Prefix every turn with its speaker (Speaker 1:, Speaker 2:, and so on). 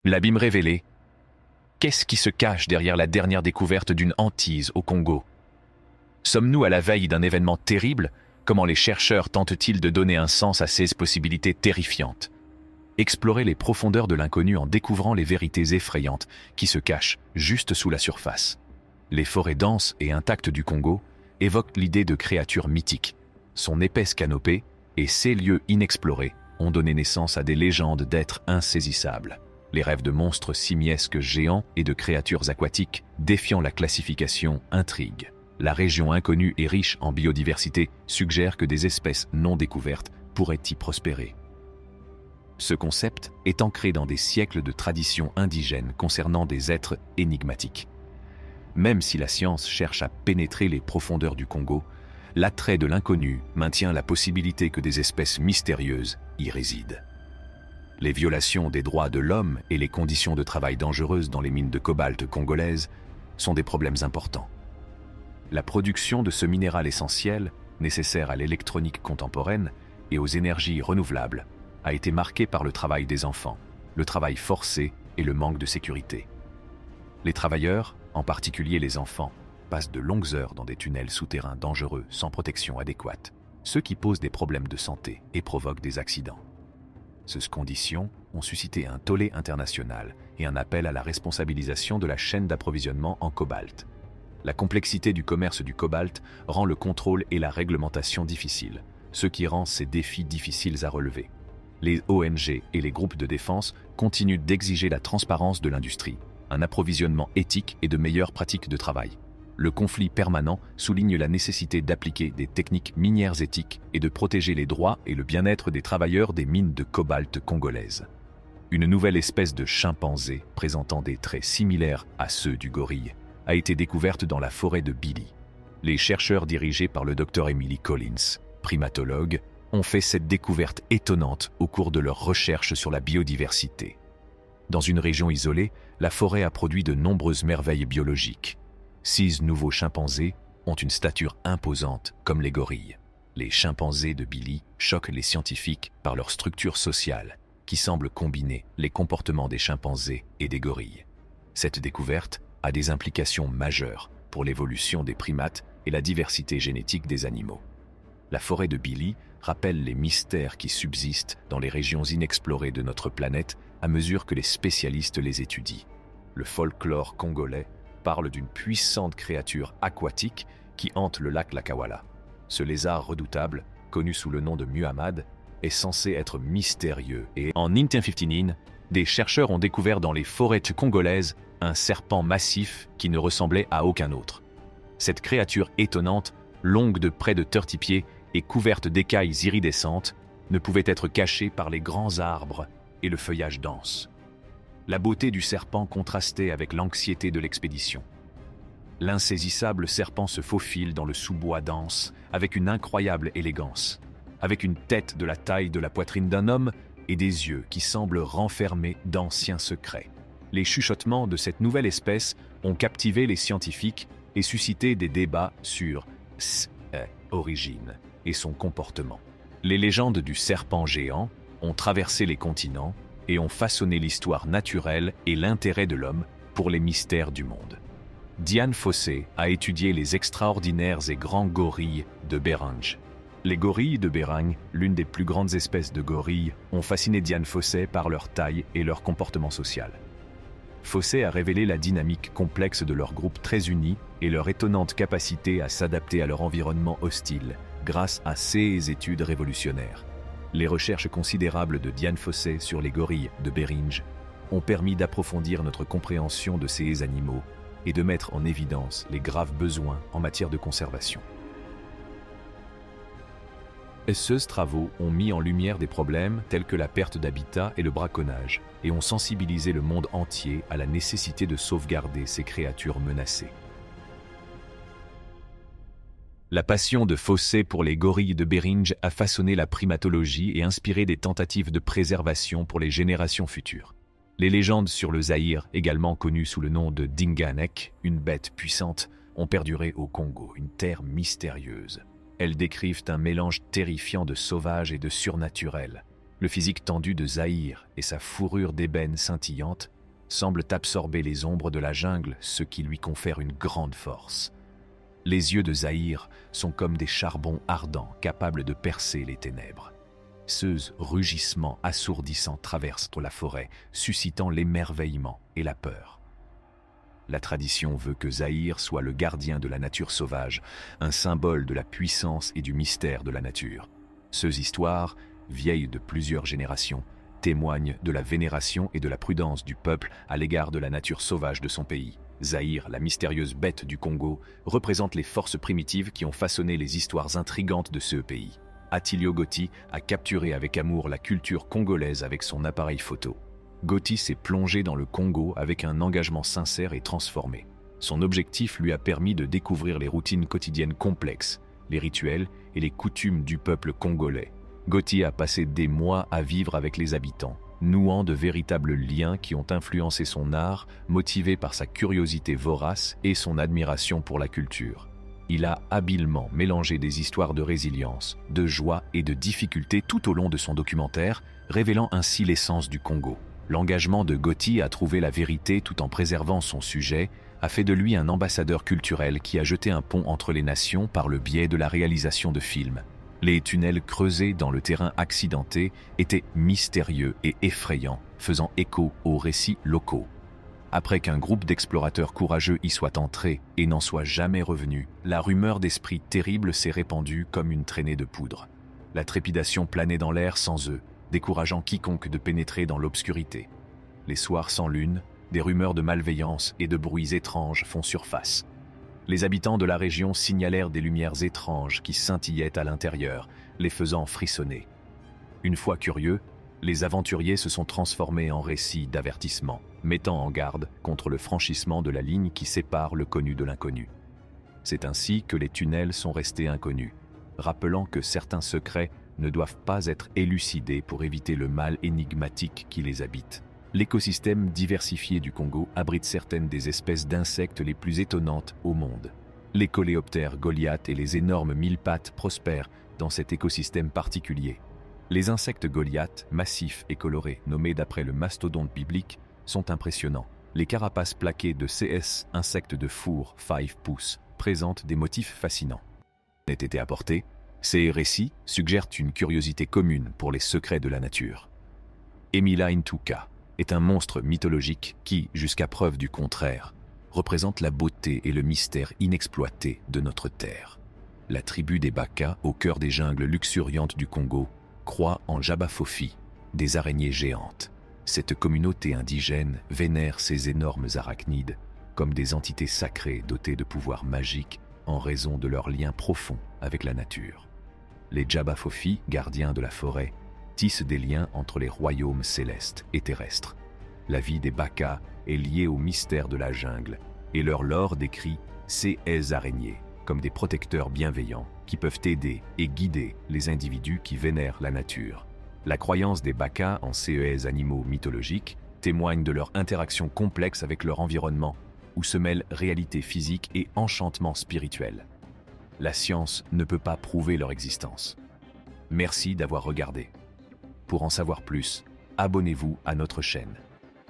Speaker 1: L'abîme révélé. Qu'est-ce qui se cache derrière la dernière découverte d'une hantise au Congo? Sommes-nous à la veille d'un événement terrible? Comment les chercheurs tentent-ils de donner un sens à ces possibilités terrifiantes? Explorer les profondeurs de l'inconnu en découvrant les vérités effrayantes qui se cachent juste sous la surface. Les forêts denses et intactes du Congo évoquent l'idée de créatures mythiques. Son épaisse canopée et ces lieux inexplorés ont donné naissance à des légendes d'êtres insaisissables. Les rêves de monstres simiesques géants et de créatures aquatiques défiant la classification intriguent. La région inconnue et riche en biodiversité suggère que des espèces non découvertes pourraient y prospérer. Ce concept est ancré dans des siècles de traditions indigènes concernant des êtres énigmatiques. Même si la science cherche à pénétrer les profondeurs du Congo, l'attrait de l'inconnu maintient la possibilité que des espèces mystérieuses y résident. Les violations des droits de l'homme et les conditions de travail dangereuses dans les mines de cobalt congolaises sont des problèmes importants. La production de ce minéral essentiel, nécessaire à l'électronique contemporaine et aux énergies renouvelables, a été marquée par le travail des enfants, le travail forcé et le manque de sécurité. Les travailleurs, en particulier les enfants, passent de longues heures dans des tunnels souterrains dangereux sans protection adéquate, ce qui pose des problèmes de santé et provoque des accidents. Ces conditions ont suscité un tollé international et un appel à la responsabilisation de la chaîne d'approvisionnement en cobalt. La complexité du commerce du cobalt rend le contrôle et la réglementation difficiles, ce qui rend ces défis difficiles à relever. Les ONG et les groupes de défense continuent d'exiger la transparence de l'industrie, un approvisionnement éthique et de meilleures pratiques de travail. Le conflit permanent souligne la nécessité d'appliquer des techniques minières éthiques et de protéger les droits et le bien-être des travailleurs des mines de cobalt congolaises. Une nouvelle espèce de chimpanzé présentant des traits similaires à ceux du gorille a été découverte dans la forêt de Billy. Les chercheurs dirigés par le Dr Emily Collins, primatologue, ont fait cette découverte étonnante au cours de leurs recherches sur la biodiversité. Dans une région isolée, la forêt a produit de nombreuses merveilles biologiques. 6 nouveaux chimpanzés ont une stature imposante comme les gorilles. Les chimpanzés de Billy choquent les scientifiques par leur structure sociale, qui semble combiner les comportements des chimpanzés et des gorilles. Cette découverte a des implications majeures pour l'évolution des primates et la diversité génétique des animaux. La forêt de Billy rappelle les mystères qui subsistent dans les régions inexplorées de notre planète à mesure que les spécialistes les étudient. Le folklore congolais parle d'une puissante créature aquatique qui hante le lac Lakawala. Ce lézard redoutable, connu sous le nom de Muhammad, est censé être mystérieux et en 1959, des chercheurs ont découvert dans les forêts congolaises un serpent massif qui ne ressemblait à aucun autre. Cette créature étonnante, longue de près de 30 pieds et couverte d'écailles iridescentes, ne pouvait être cachée par les grands arbres et le feuillage dense. La beauté du serpent contrastait avec l'anxiété de l'expédition. L'insaisissable serpent se faufile dans le sous-bois dense avec une incroyable élégance, avec une tête de la taille de la poitrine d'un homme et des yeux qui semblent renfermer d'anciens secrets. Les chuchotements de cette nouvelle espèce ont captivé les scientifiques et suscité des débats sur son origine et son comportement. Les légendes du serpent géant ont traversé les continents et ont façonné l'histoire naturelle et l'intérêt de l'homme pour les mystères du monde. Dian Fossey a étudié les extraordinaires et grands gorilles de Beringe. Les gorilles de Beringe, l'une des plus grandes espèces de gorilles, ont fasciné Dian Fossey par leur taille et leur comportement social. Fossey a révélé la dynamique complexe de leur groupe très uni et leur étonnante capacité à s'adapter à leur environnement hostile grâce à ces études révolutionnaires. Les recherches considérables de Dian Fossey sur les gorilles de Beringe ont permis d'approfondir notre compréhension de ces animaux et de mettre en évidence les graves besoins en matière de conservation. Ces travaux ont mis en lumière des problèmes tels que la perte d'habitat et le braconnage et ont sensibilisé le monde entier à la nécessité de sauvegarder ces créatures menacées. La passion de Fossey pour les gorilles de Beringe a façonné la primatologie et inspiré des tentatives de préservation pour les générations futures. Les légendes sur le Zaïre, également connu sous le nom de Dinganek, une bête puissante, ont perduré au Congo, une terre mystérieuse. Elles décrivent un mélange terrifiant de sauvage et de surnaturel. Le physique tendu de Zahir et sa fourrure d'ébène scintillante semblent absorber les ombres de la jungle, ce qui lui confère une grande force. Les yeux de Zahir sont comme des charbons ardents capables de percer les ténèbres. Ce rugissement assourdissant traverse la forêt, suscitant l'émerveillement et la peur. La tradition veut que Zahir soit le gardien de la nature sauvage, un symbole de la puissance et du mystère de la nature. Ces histoires, vieilles de plusieurs générations, témoignent de la vénération et de la prudence du peuple à l'égard de la nature sauvage de son pays. Zahir, la mystérieuse bête du Congo, représente les forces primitives qui ont façonné les histoires intrigantes de ce pays. Attilio Gotti a capturé avec amour la culture congolaise avec son appareil photo. Gotti s'est plongé dans le Congo avec un engagement sincère et transformé. Son objectif lui a permis de découvrir les routines quotidiennes complexes, les rituels et les coutumes du peuple congolais. Gotti a passé des mois à vivre avec les habitants, nouant de véritables liens qui ont influencé son art, motivé par sa curiosité vorace et son admiration pour la culture. Il a habilement mélangé des histoires de résilience, de joie et de difficulté tout au long de son documentaire, révélant ainsi l'essence du Congo. L'engagement de Gotti à trouver la vérité tout en préservant son sujet a fait de lui un ambassadeur culturel qui a jeté un pont entre les nations par le biais de la réalisation de films. Les tunnels creusés dans le terrain accidenté étaient mystérieux et effrayants, faisant écho aux récits locaux. Après qu'un groupe d'explorateurs courageux y soit entré et n'en soit jamais revenu, la rumeur d'esprits terribles s'est répandue comme une traînée de poudre. La trépidation planait dans l'air sans eux, décourageant quiconque de pénétrer dans l'obscurité. Les soirs sans lune, des rumeurs de malveillance et de bruits étranges font surface. Les habitants de la région signalèrent des lumières étranges qui scintillaient à l'intérieur, les faisant frissonner. Une fois curieux, les aventuriers se sont transformés en récits d'avertissement, mettant en garde contre le franchissement de la ligne qui sépare le connu de l'inconnu. C'est ainsi que les tunnels sont restés inconnus, rappelant que certains secrets ne doivent pas être élucidés pour éviter le mal énigmatique qui les habite. L'écosystème diversifié du Congo abrite certaines des espèces d'insectes les plus étonnantes au monde. Les coléoptères Goliath et les énormes mille-pattes prospèrent dans cet écosystème particulier. Les insectes Goliath, massifs et colorés, nommés d'après le mastodonte biblique, sont impressionnants. Les carapaces plaquées de CS, insectes de four 5 pouces, présentent des motifs fascinants. N'ait été apporté, ces récits suggèrent une curiosité commune pour les secrets de la nature. Emila Ntuka est un monstre mythologique qui, jusqu'à preuve du contraire, représente la beauté et le mystère inexploité de notre terre. La tribu des Baka, au cœur des jungles luxuriantes du Congo, croit en Jabafofi, des araignées géantes. Cette communauté indigène vénère ces énormes arachnides comme des entités sacrées dotées de pouvoirs magiques en raison de leur lien profond avec la nature. Les Jabafofi, gardiens de la forêt, tissent des liens entre les royaumes célestes et terrestres. La vie des Baka est liée au mystère de la jungle et leur lore décrit ces araignées comme des protecteurs bienveillants qui peuvent aider et guider les individus qui vénèrent la nature. La croyance des Baka en ces animaux mythologiques témoigne de leur interaction complexe avec leur environnement, où se mêlent réalité physique et enchantement spirituel. La science ne peut pas prouver leur existence. Merci d'avoir regardé. Pour en savoir plus, abonnez-vous à notre chaîne.